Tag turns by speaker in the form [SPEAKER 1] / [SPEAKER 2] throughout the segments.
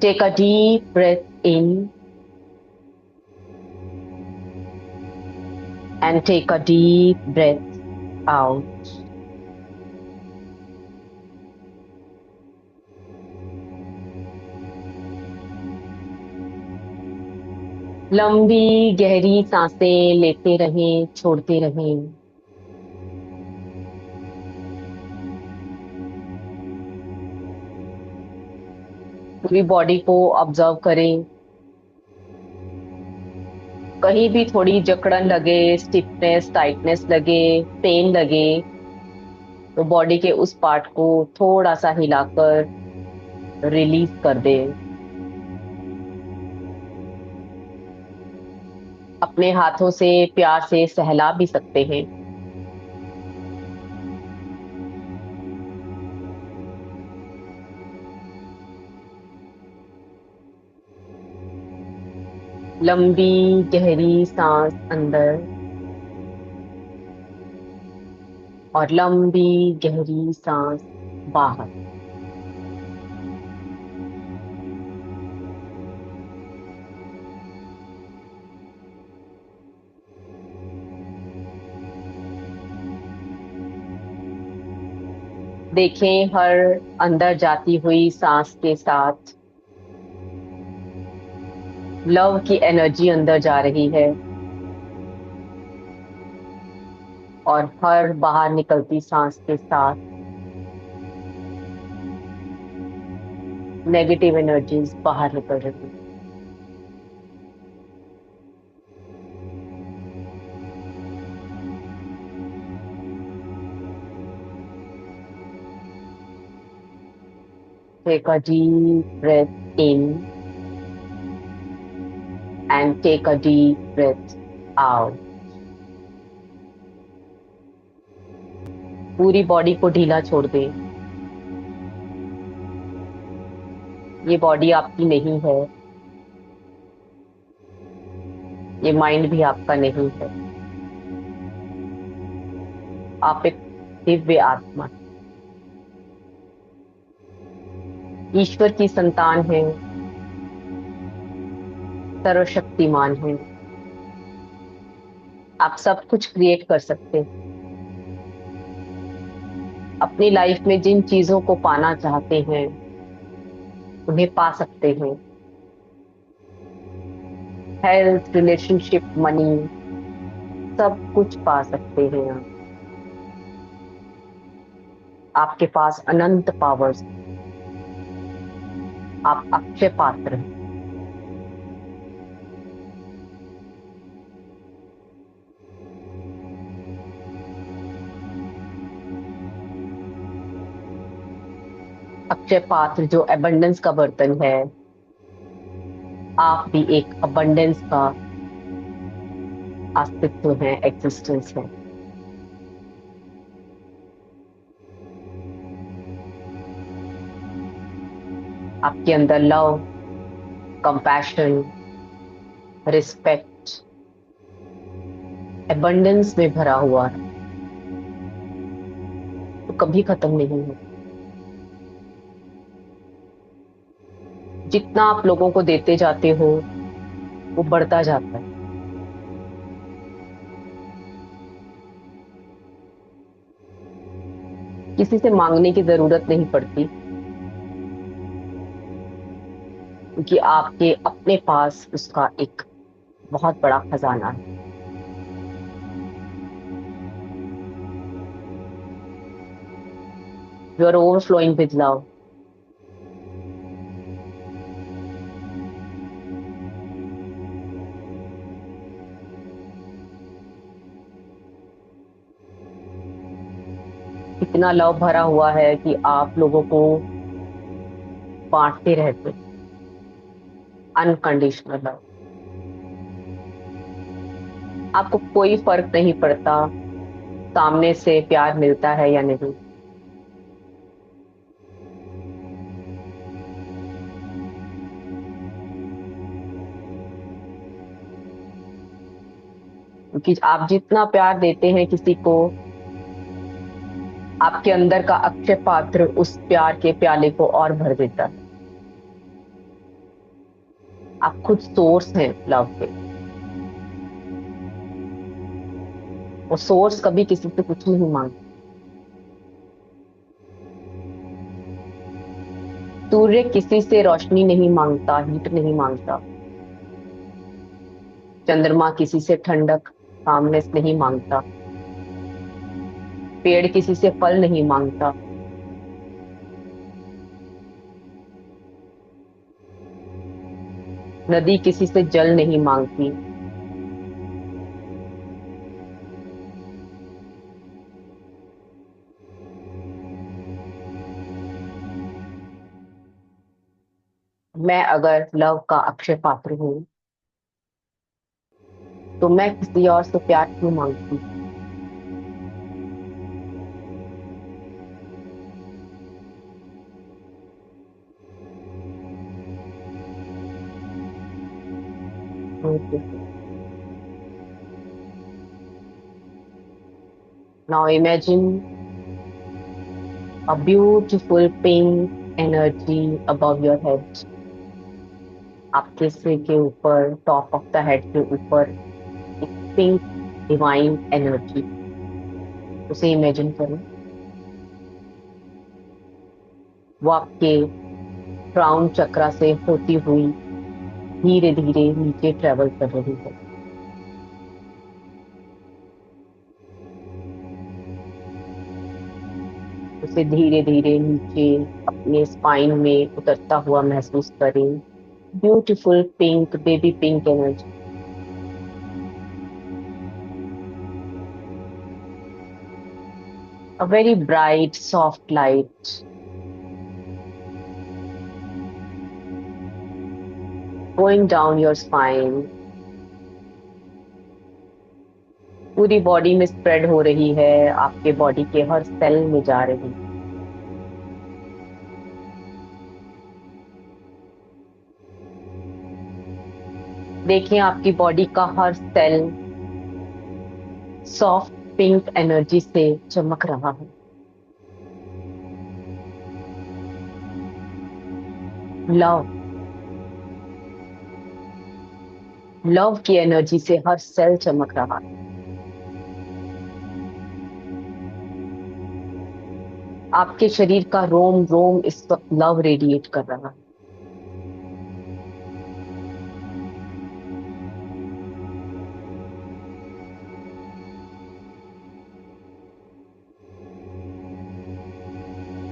[SPEAKER 1] Take a deep breath in and take a deep breath out. लंबी गहरी सांसें लेते रहें, छोड़ते रहें। पूरी बॉडी को ऑब्जर्व करें। कहीं भी थोड़ी जकड़न लगे, स्टिफनेस, टाइटनेस लगे, पेन लगे, तो बॉडी के उस पार्ट को थोड़ा सा हिलाकर रिलीज कर दें। अपने हाथों से प्यार से सहला भी सकते हैं। लंबी गहरी सांस अंदर और लंबी गहरी सांस बाहर। देखें हर अंदर जाती हुई सांस के साथ लव की एनर्जी अंदर जा रही है और हर बाहर निकलती सांस के साथ नेगेटिव एनर्जीज बाहर निकल रही है। Take a deep breath in and take a deep breath out. पूरी बॉडी को ढीला छोड़ दें। ये बॉडी आपकी नहीं है, ये माइंड भी आपका नहीं है। आप एक दिव्य आत्मा, ईश्वर की संतान है, सर्वशक्तिमान है। आप सब कुछ क्रिएट कर सकते हैं। अपनी लाइफ में जिन चीजों को पाना चाहते हैं उन्हें पा सकते हैं। हेल्थ, रिलेशनशिप, मनी, सब कुछ पा सकते हैं आप। आपके पास अनंत पावर्स, आप अक्षय पात्र हैं। अक्षय पात्र जो एबंडेंस का बर्तन है, आप भी एक अबंडेंस का अस्तित्व है, एग्जिस्टेंस है। आपके अंदर लव, कंपैशन, रिस्पेक्ट, एबंडेंस में भरा हुआ है, तो कभी खत्म नहीं हो। जितना आप लोगों को देते जाते हो वो बढ़ता जाता है। किसी से मांगने की जरूरत नहीं पड़ती, क्योंकि आपके अपने पास उसका एक बहुत बड़ा खजाना है। You are overflowing with love. इतना लव भरा हुआ है कि आप लोगों को बांटते रहते, अनकंडीशनल लव। आपको कोई फर्क नहीं पड़ता सामने से प्यार मिलता है या नहीं। क्योंकि आप जितना प्यार देते हैं किसी को, आपके अंदर का अक्षय पात्र उस प्यार के प्याले को और भर देता है। आप खुद सोर्स हैं लव के। और सोर्स कभी किसी से कुछ नहीं मांगता। सूर्य किसी से रोशनी नहीं मांगता, हीट नहीं मांगता। चंद्रमा किसी से ठंडक, कामनेस नहीं मांगता। पेड़ किसी से फल नहीं मांगता। नदी किसी से जल नहीं मांगती। मैं अगर लव का अक्षय पात्र हूं, तो मैं किसी और से प्यार क्यों मांगती। Now imagine a beautiful pink energy above your head। आपके सिर के ऊपर, टॉप ऑफ द हेड के ऊपर एक पिंक डिवाइन एनर्जी, उसे इमेजिन करो। वो आपके क्राउन चक्रा से होती हुई धीरे धीरे नीचे ट्रेवल कर रही है। उसे धीरे धीरे नीचे अपने स्पाइन में उतरता हुआ महसूस करें। Beautiful pink, baby pink energy. A very bright, soft light going down your spine, पूरी बॉडी में स्प्रेड हो रही है, आपके बॉडी के हर सेल में जा रही है। देखें आपकी बॉडी का हर सेल सॉफ्ट पिंक एनर्जी से चमक रहा है। लव, लव की एनर्जी से हर सेल चमक रहा है। आपके शरीर का रोम रोम इस वक्त लव रेडिएट कर रहा है।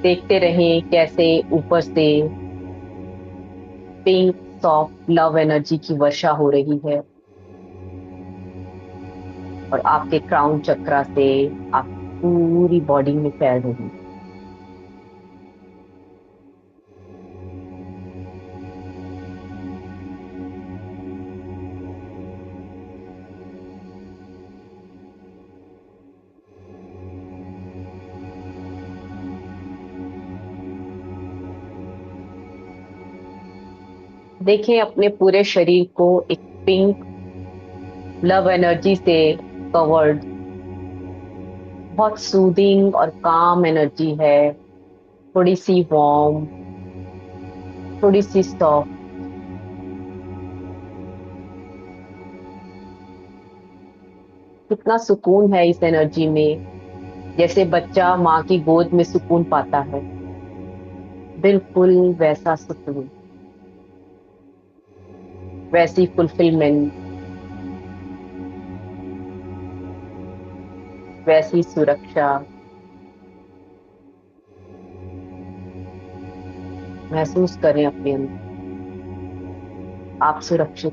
[SPEAKER 1] देखते रहें कैसे ऊपर से पिंक सॉफ्ट लव एनर्जी की वर्षा हो रही है और आपके क्राउन चक्रा से आप पूरी बॉडी में फैल रही है। देखें अपने पूरे शरीर को एक पिंक लव एनर्जी से कवर्ड, बहुत सूदिंग और काम एनर्जी है। थोड़ी सी वार्म, थोड़ी सी सॉफ्ट। कितना सुकून है इस एनर्जी में, जैसे बच्चा माँ की गोद में सुकून पाता है, बिल्कुल वैसा सुकून, वैसी फुलफिलमेंट, वैसी सुरक्षा। महसूस करें अपने अंदर, आप सुरक्षित,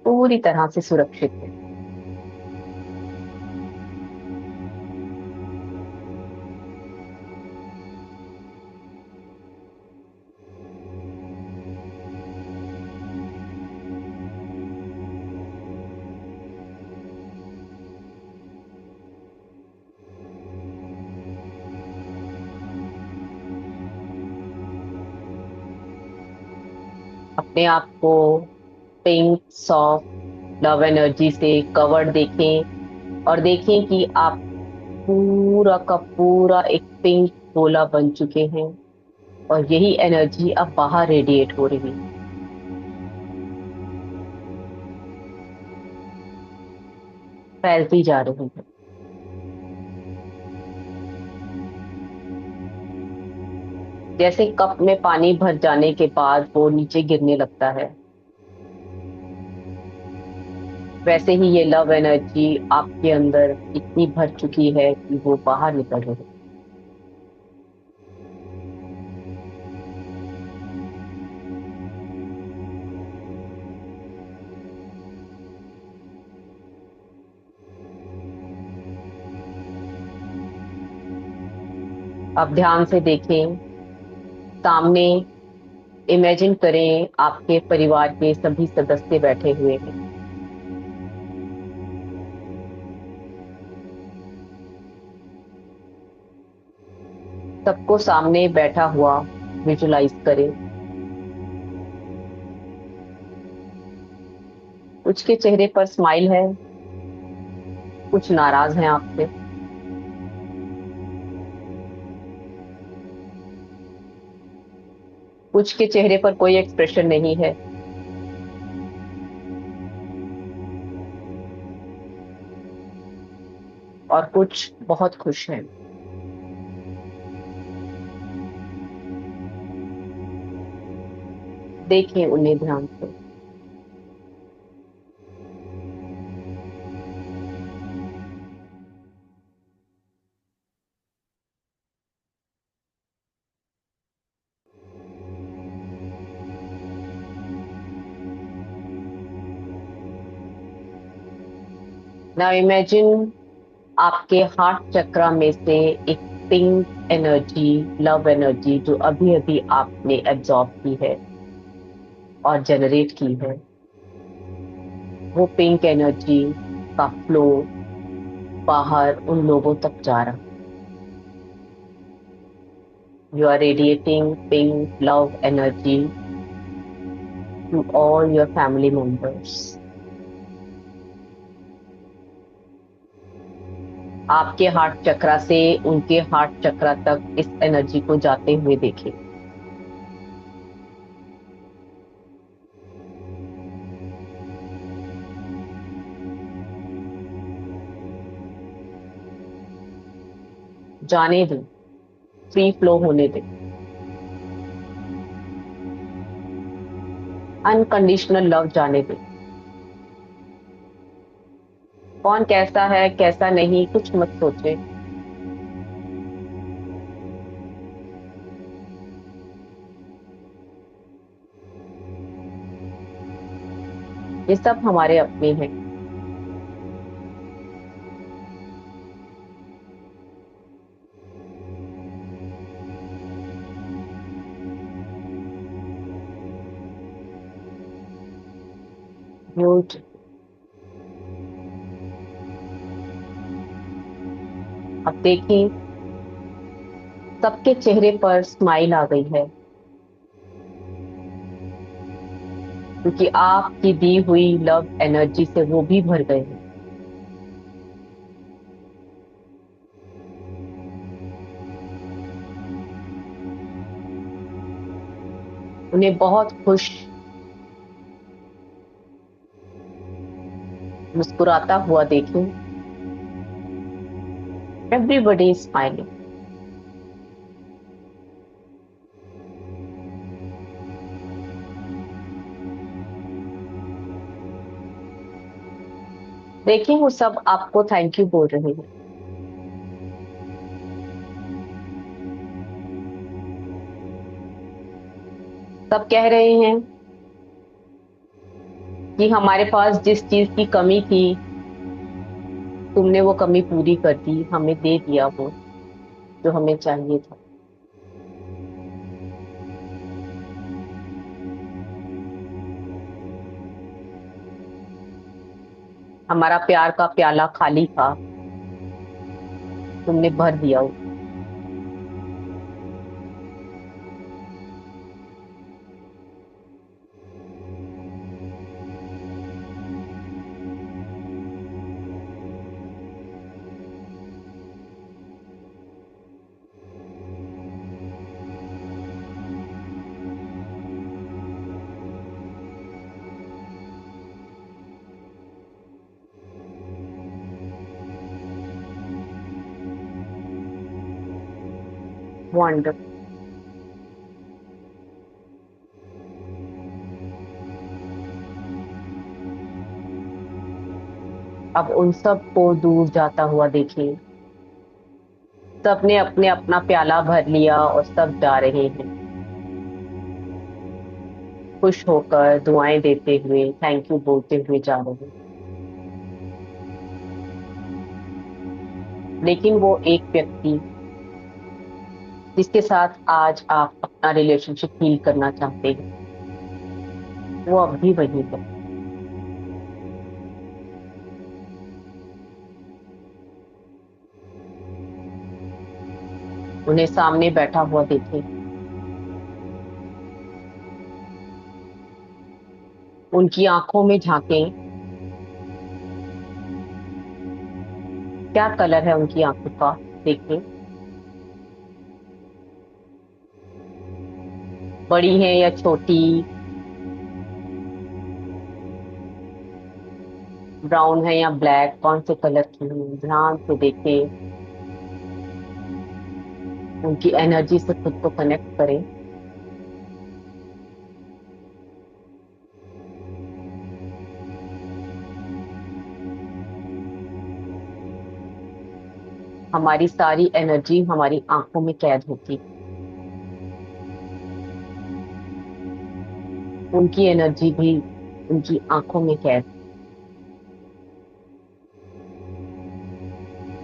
[SPEAKER 1] पूरी तरह से सुरक्षित हैं। अपने आप को पिंक सॉफ्ट लव एनर्जी से कवर्ड देखें और देखें कि आप पूरा का पूरा एक पिंक गोला बन चुके हैं और यही एनर्जी अब बाहर रेडिएट हो रही है। फैलती जा रही है। जैसे कप में पानी भर जाने के बाद वो नीचे गिरने लगता है, वैसे ही ये लव एनर्जी आपके अंदर इतनी भर चुकी है कि वो बाहर निकल रही है। अब ध्यान से देखें, सामने इमेजिन करें आपके परिवार के सभी सदस्य बैठे हुए हैं। सबको सामने बैठा हुआ विजुलाइज करें। कुछ के चेहरे पर स्माइल है, कुछ नाराज हैं आपसे, कुछ के चेहरे पर कोई एक्सप्रेशन नहीं है, और कुछ बहुत खुश हैं। देखें उन्हें ध्यान से। नाउ इमेजिन आपके हार्ट चक्रा में से एक पिंक एनर्जी, लव एनर्जी जो अभी अभी आपने एब्जॉर्ब की है और जनरेट की है, वो पिंक एनर्जी का फ्लो बाहर उन लोगों तक जा रहा है। You are radiating pink love energy to all your family members. आपके हार्ट चक्रा से उनके हार्ट चक्रा तक इस एनर्जी को जाते हुए देखें। जाने दें, फ्री फ्लो होने दें। अनकंडीशनल लव जाने दें। कौन कैसा है कैसा नहीं कुछ मत सोचे। ये सब हमारे अपने हैं। ब्यूट अब देखिए, सबके चेहरे पर स्माइल आ गई है, क्योंकि आपकी दी हुई लव एनर्जी से वो भी भर गए हैं। उन्हें बहुत खुश मुस्कुराता हुआ देखें। Everybody is smiling. देखिए वो सब आपको थैंक यू बोल रहे हैं। सब कह रहे हैं कि हमारे पास जिस चीज की कमी थी, तुमने वो कमी पूरी कर दी, हमें दे दिया वो जो हमें चाहिए था। हमारा प्यार का प्याला खाली था, तुमने भर दिया। वंडर। अब उन सब को दूर जाता हुआ देखिए। सबने अपने अपना प्याला भर लिया और सब जा रहे हैं, खुश होकर दुआएं देते हुए, थैंक यू बोलते हुए जा रहे हैं। लेकिन वो एक व्यक्ति जिसके साथ आज आप अपना रिलेशनशिप हील करना चाहते हैं, वो अब भी वही है। उन्हें सामने बैठा हुआ देखें। उनकी आंखों में झांकें। क्या कलर है उनकी आंखों का, देखें। बड़ी है या छोटी, ब्राउन है या ब्लैक, कौन से कलर की है, ध्यान से देखें। उनकी एनर्जी से खुद को कनेक्ट करें। हमारी सारी एनर्जी हमारी आंखों में कैद होती। उनकी एनर्जी भी उनकी आंखों में कैद।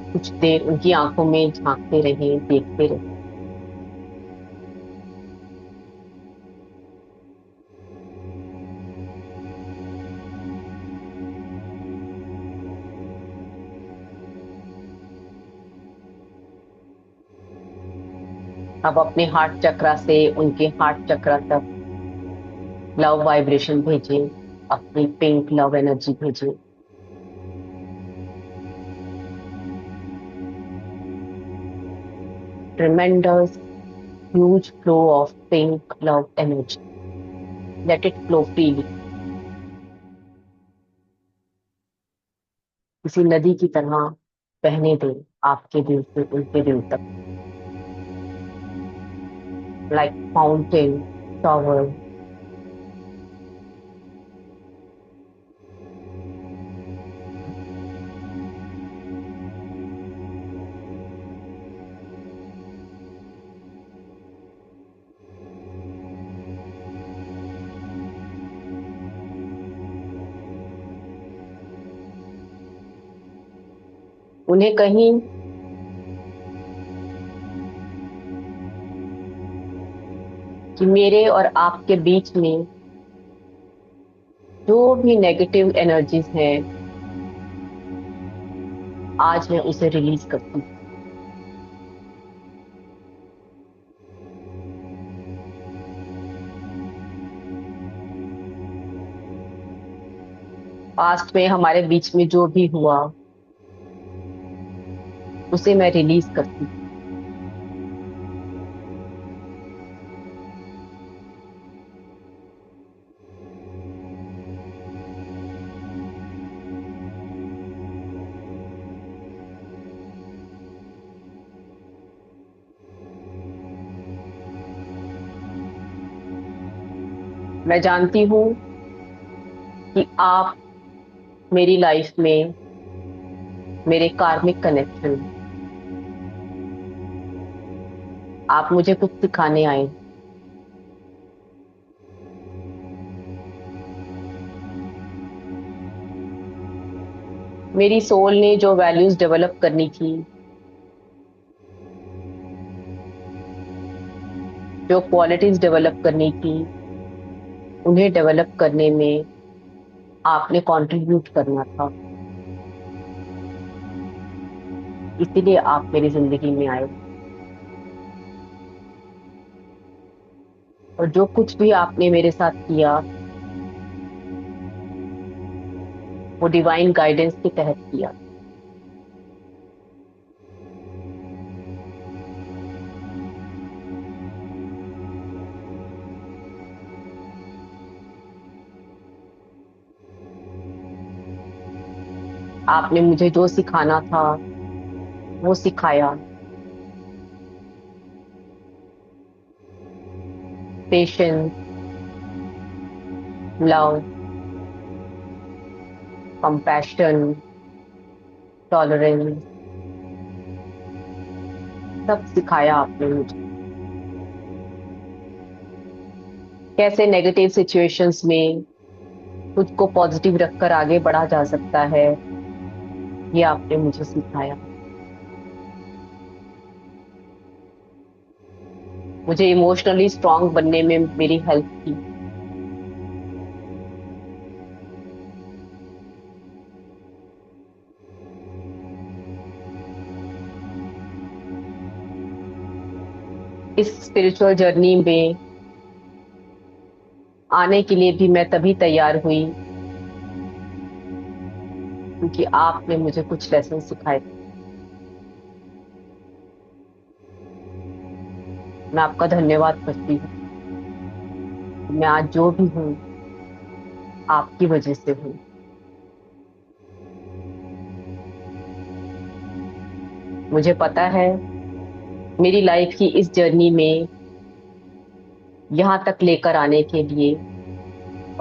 [SPEAKER 1] कुछ देर उनकी आंखों में झांकते रहें, देखते रहें। अब अपने हार्ट चक्रा से उनके हार्ट चक्रा तक लव वाइब्रेशन भेजें, अपनी पिंक लव एनर्जी भेजें। Tremendous huge flow of pink love energy, let it flow freely. किसी नदी की तरह बहने दें, आपके दिल से उनके दिल तक, लाइक फाउंटेन, शॉवर। उन्हें कहीं कि मेरे और आपके बीच में जो भी नेगेटिव एनर्जीज हैं, आज मैं उसे रिलीज करती हूँ। पास्ट में हमारे बीच में जो भी हुआ, उसे मैं रिलीज करती हूँ। मैं जानती हूँ कि आप मेरी लाइफ में मेरे कार्मिक कनेक्शन, आप मुझे कुछ सिखाने आए। मेरी सोल ने जो वैल्यूज डेवलप करनी थी, जो क्वालिटीज डेवलप करनी थी, उन्हें डेवलप करने में आपने कंट्रीब्यूट करना था। इसीलिए आप मेरी जिंदगी में आए। और जो कुछ भी आपने मेरे साथ किया, वो डिवाइन गाइडेंस के तहत किया। आपने मुझे जो सिखाना था वो सिखाया। पेशेंस, लव, कंपैशन, टॉलरेंस, सब सिखाया आपने मुझे। कैसे नेगेटिव सिचुएशंस में खुद को पॉजिटिव रखकर आगे बढ़ा जा सकता है, ये आपने मुझे सिखाया। मुझे इमोशनली स्ट्रांग बनने में मेरी हेल्प की। इस स्पिरिचुअल जर्नी में आने के लिए भी मैं तभी तैयार हुई क्योंकि आपने मुझे कुछ लेसन सिखाए। मैं आपका धन्यवाद करती हूँ। मैं आज जो भी हूँ आपकी वजह से हूँ। मुझे पता है मेरी लाइफ की इस जर्नी में यहाँ तक लेकर आने के लिए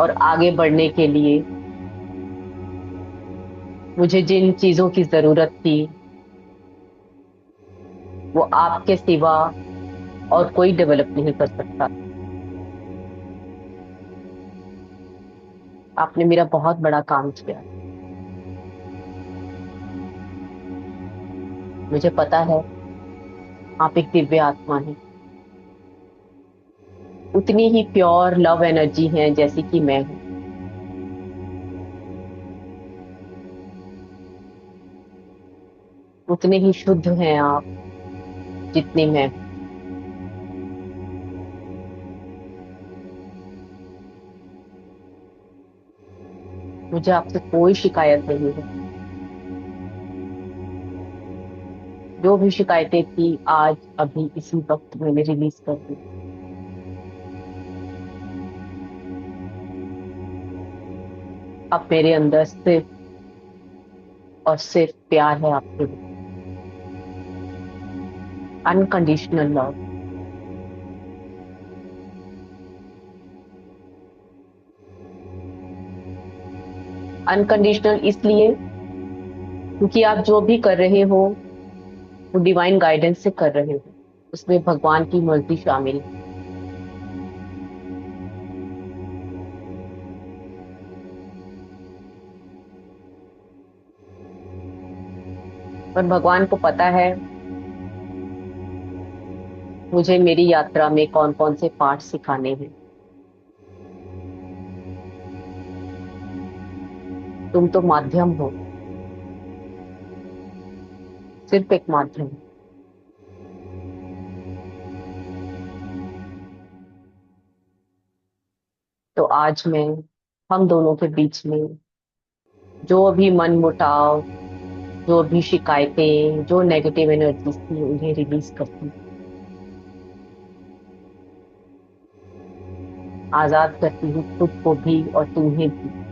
[SPEAKER 1] और आगे बढ़ने के लिए मुझे जिन चीजों की जरूरत थी वो आपके सिवा और कोई डेवलप नहीं कर सकता। आपने मेरा बहुत बड़ा काम किया। मुझे पता है आप एक दिव्य आत्मा हैं, उतनी ही प्योर लव एनर्जी है जैसी कि मैं हूँ। उतने ही शुद्ध हैं आप जितने मैं हूँ। मुझे आपसे कोई शिकायत नहीं है। जो भी शिकायतें थी आज अभी इसी वक्त मैंने रिलीज कर दी। अब मेरे अंदर सिर्फ और सिर्फ प्यार है आपके लिए। Unconditional love. अनकंडीशनल इसलिए क्योंकि आप जो भी कर रहे हो वो डिवाइन गाइडेंस से कर रहे हो। उसमें भगवान की मर्जी शामिल है। पर भगवान को पता है मुझे मेरी यात्रा में कौन कौन से पाठ सिखाने हैं। तुम तो माध्यम हो, सिर्फ एक माध्यम। तो आज मैं हम दोनों के बीच में जो भी मन मुटाव, जो भी शिकायतें, जो नेगेटिव एनर्जीज थी उन्हें रिलीज करती, आजाद करती हूँ खुद को भी और तुम्हें भी।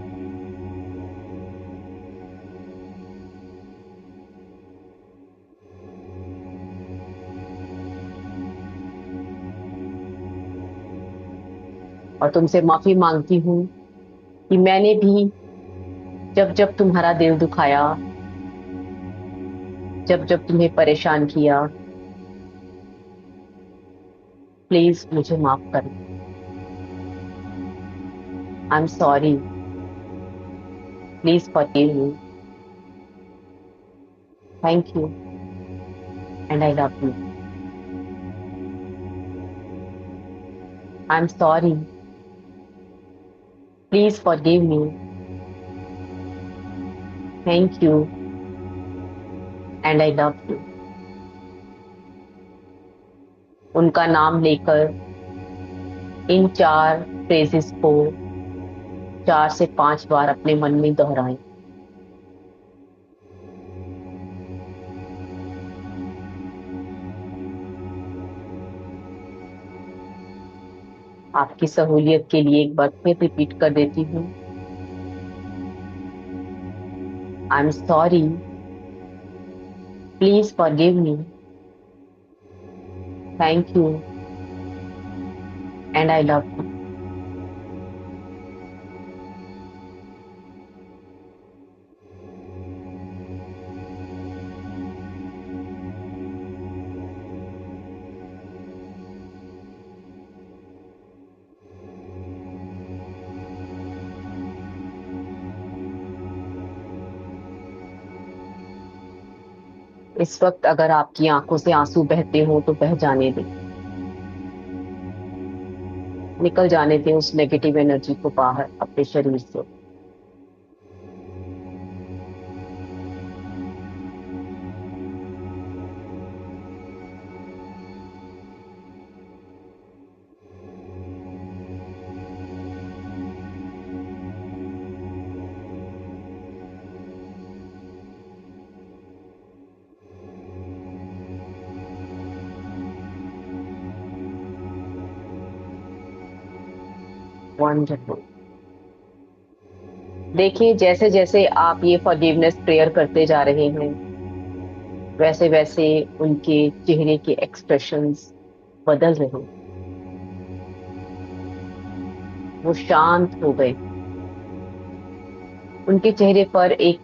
[SPEAKER 1] और तुमसे माफी मांगती हूँ कि मैंने भी जब जब तुम्हारा दिल दुखाया, जब जब तुम्हें परेशान किया, प्लीज मुझे माफ करना। I am sorry. Please forgive me. Thank you and I love you. I am sorry. Please forgive me. Thank you and I love you. उनका नाम लेकर इन 4 फ्रेजेस को 4 से 5 बार अपने मन में दोहराएं। आपकी सहूलियत के लिए एक बार फिर रिपीट कर देती हूँ। I am sorry. Please forgive me. Thank you and I love you. इस वक्त अगर आपकी आंखों से आंसू बहते हो तो बह जाने दें। निकल जाने दें उस नेगेटिव एनर्जी को बाहर अपने शरीर से। वंडरफुल। देखिए, जैसे जैसे आप ये फॉरगिवनेस प्रेयर करते जा रहे हैं, वैसे वैसे उनके चेहरे के एक्सप्रेशंस बदल रहे हैं। वो शांत हो गए। उनके चेहरे पर एक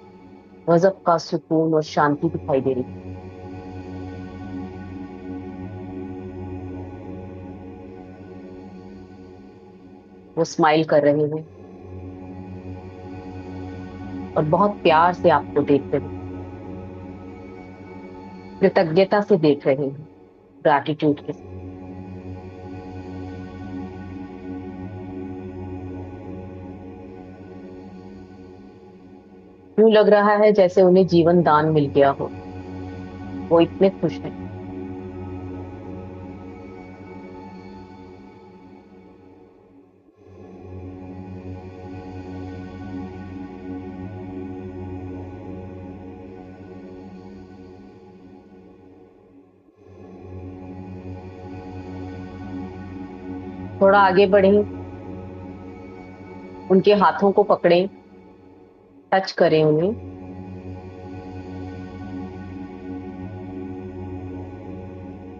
[SPEAKER 1] गजब का सुकून और शांति दिखाई दे रही है। वो स्माइल कर रहे हैं और बहुत प्यार से आपको देख रहे हैं। कृतज्ञता से देख रहे हैं। ग्रैटिट्यूड के साथ। यूं लग रहा है जैसे उन्हें जीवन दान मिल गया हो। वो इतने खुश हैं। थोड़ा आगे बढ़ें। उनके हाथों को पकड़ें। टच करें उन्हें।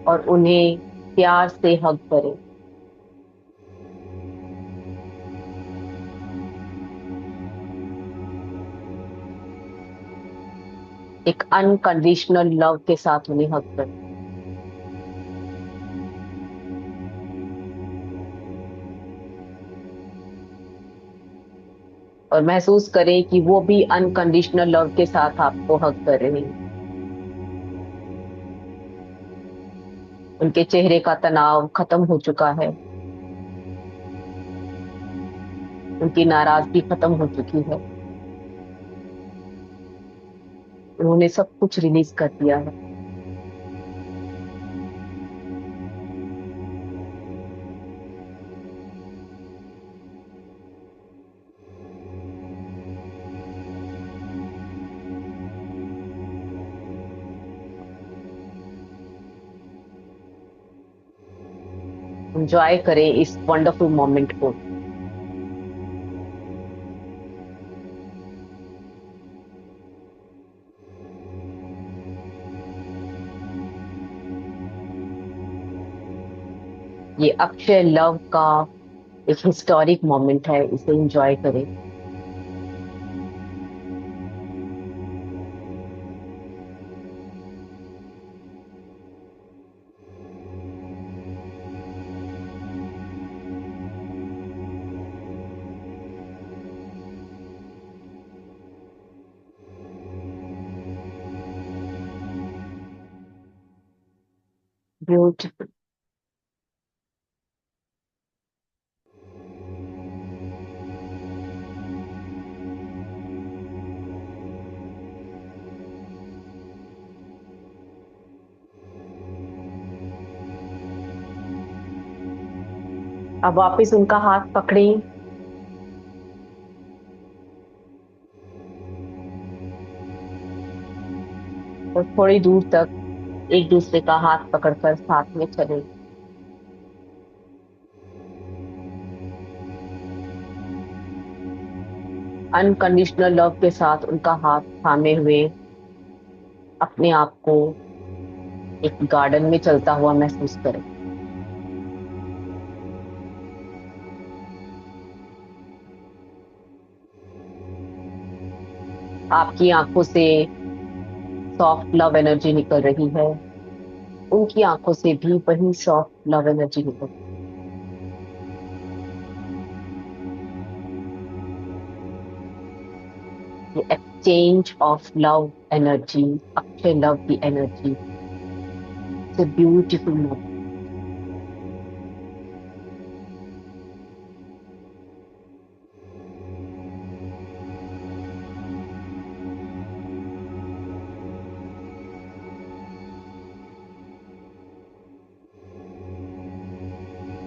[SPEAKER 1] और उन्हें प्यार से हग करें। एक अनकंडीशनल लव के साथ उन्हें हक कर। और महसूस करें कि वो भी अनकंडीशनल लव के साथ आपको हक कर रहे हैं। उनके चेहरे का तनाव खत्म हो चुका है। उनकी नाराजगी खत्म हो चुकी है। उन्होंने सब कुछ रिलीज कर दिया है। एंजॉय करें इस वंडरफुल मोमेंट को। ये अक्षय लव का एक हिस्टोरिक मोमेंट है, इसे एंजॉय करें। ब्यूटीफुल। अब वापस उनका हाथ पकड़ें। और थोड़ी दूर तक एक दूसरे का हाथ पकड़कर साथ में चलें। अनकंडीशनल लव के साथ उनका हाथ थामे हुए अपने आप को एक गार्डन में चलता हुआ महसूस करें। आपकी आंखों से सॉफ्ट लव एनर्जी निकल रही है, उनकी आंखों से भी वही सॉफ्ट लव एनर्जी निकल रही है। Exchange of love energy, Akshay love की एनर्जी से ब्यूटीफुल।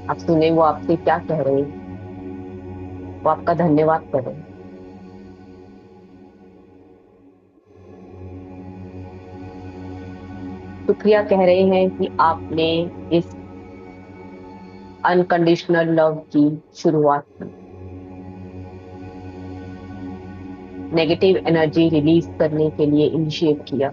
[SPEAKER 1] आप सुने वो आपसे क्या कह रहे हैं, वो आपका धन्यवाद कर रहे हैं। शुक्रिया कह रहे हैं कि आपने इस अनकंडीशनल लव की शुरुआत की, नेगेटिव एनर्जी रिलीज करने के लिए इनिशिएट किया।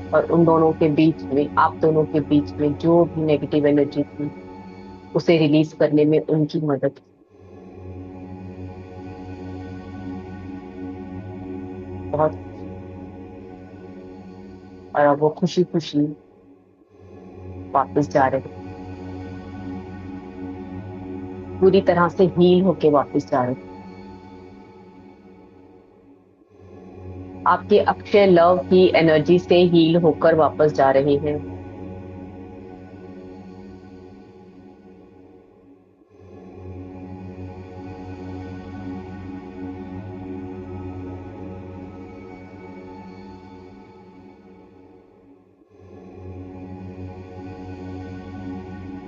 [SPEAKER 1] और उन दोनों के बीच में, आप दोनों के बीच में जो भी नेगेटिव एनर्जी थी, उसे रिलीज करने में उनकी मदद की। बहुत। और अब वो खुशी खुशी वापस जा रहे हैं, पूरी तरह से हील होके वापस जा रहे हैं। आपके अक्षय लव की एनर्जी से हील होकर वापस जा रहे हैं।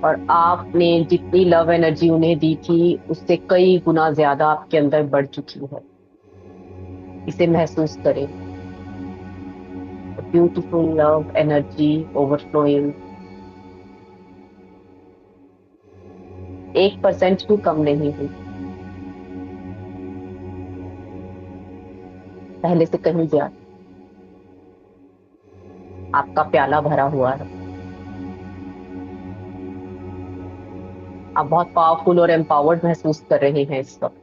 [SPEAKER 1] और आपने जितनी लव एनर्जी उन्हें दी थी, उससे कई गुना ज्यादा आपके अंदर बढ़ चुकी है। इसे महसूस करें। ब्यूटीफुल लव एनर्जी ओवरफ्लोइंग, 1% भी कम नहीं हुई, पहले से कहीं ज्यादा। आपका प्याला भरा हुआ है। आप बहुत पावरफुल और एम्पावर्ड महसूस कर रहे हैं इस वक्त।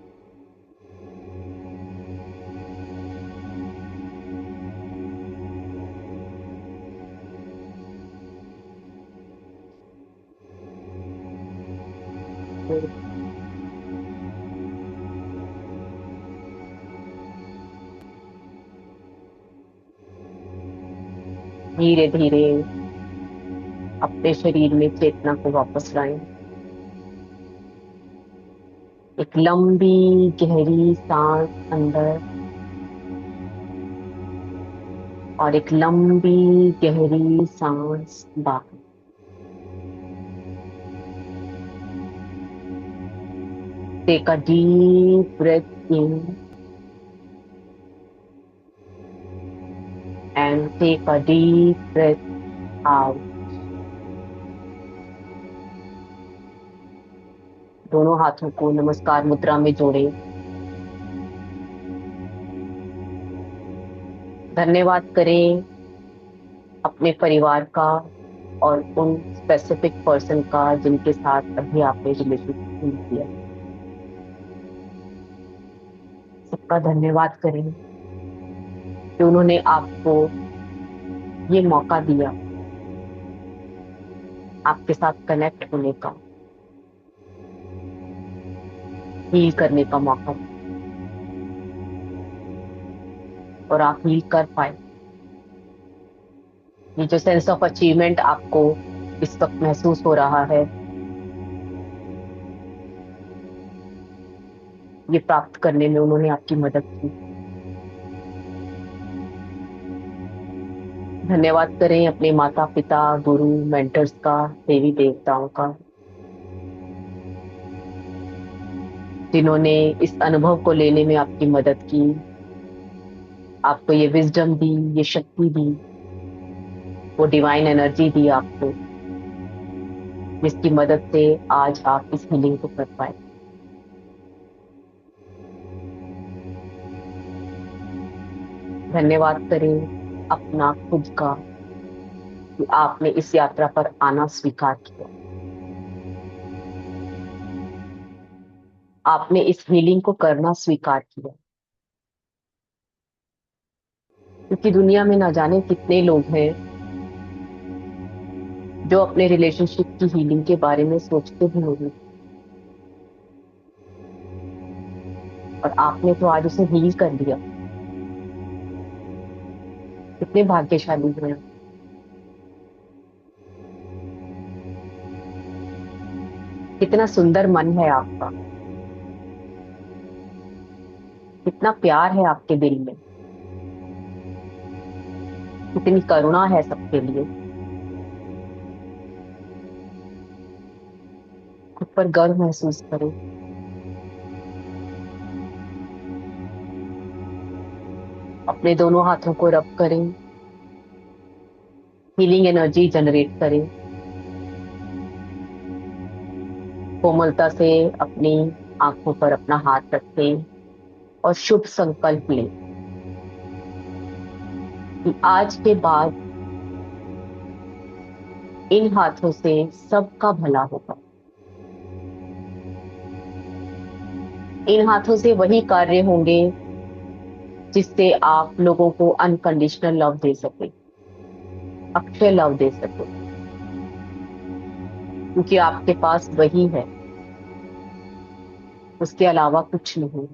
[SPEAKER 1] धीरे धीरे अपने शरीर में चेतना को वापस लाएं। एक लंबी गहरी सांस अंदर और एक लंबी गहरी सांस बाहर। Take a deep breath in and take a deep breath out. दोनों हाथों को नमस्कार मुद्रा में जोड़ें। धन्यवाद करें अपने परिवार का और उन स्पेसिफिक पर्सन का जिनके साथ अभी आपने रिलेशनशिप किया। सबका धन्यवाद करें कि उन्होंने आपको ये मौका दिया आपके साथ कनेक्ट होने का, हील करने का मौका, और आप हील कर पाए। ये जो सेंस ऑफ अचीवमेंट आपको इस वक्त महसूस हो रहा है, ये प्राप्त करने में उन्होंने आपकी मदद की। धन्यवाद करें अपने माता पिता, गुरु, मेंटर्स का, देवी देवताओं का, जिन्होंने इस अनुभव को लेने में आपकी मदद की, आपको ये विजडम दी, ये शक्ति दी, वो डिवाइन एनर्जी दी आपको, जिसकी मदद से आज आप इस हीलिंग को कर पाए। धन्यवाद करें अपना खुद का कि आपने इस यात्रा पर आना स्वीकार किया। आपने इस हीलिंग को करना स्वीकार किया, क्योंकि दुनिया में ना जाने कितने लोग हैं जो अपने रिलेशनशिप की हीलिंग के बारे में सोचते भी नहीं, और आपने तो आज उसे हील कर लिया। कितने भाग्यशाली हैं आप। कितना सुंदर मन है आपका, कितना प्यार है आपके दिल में, कितनी करुणा है सबके लिए। खुद पर गर्व महसूस करें। अपने दोनों हाथों को रब करें, हीलिंग एनर्जी जनरेट करें। कोमलता से अपनी आंखों पर अपना हाथ रखें और शुभ संकल्प लें कि आज के बाद इन हाथों से सबका भला होगा। इन हाथों से वही कार्य होंगे जिससे आप लोगों को अनकंडीशनल लव दे सके, अक्षय लव दे सके, क्योंकि आपके पास वही है, उसके अलावा कुछ नहीं।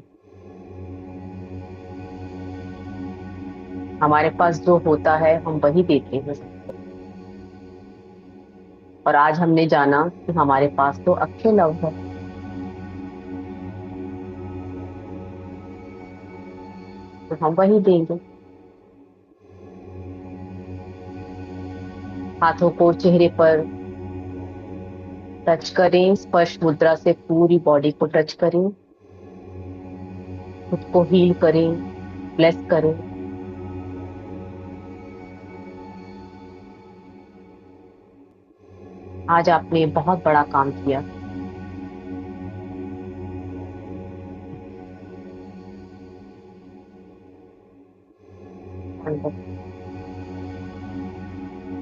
[SPEAKER 1] हमारे पास जो होता है हम वही देते हैं, और आज हमने जाना कि हमारे पास तो अक्षय लव है, तो हम वही देंगे। हाथों को चेहरे पर टच करें, स्पर्श मुद्रा से पूरी बॉडी को टच करें, खुद को हील करें, ब्लेस करें। आज आपने बहुत बड़ा काम किया।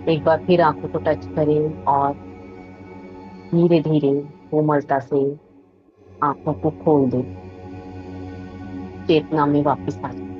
[SPEAKER 1] एक बार फिर आंखों को टच करें और धीरे धीरे कोमलता से आंखों को खोल दें, चेतना में वापस आ जाए।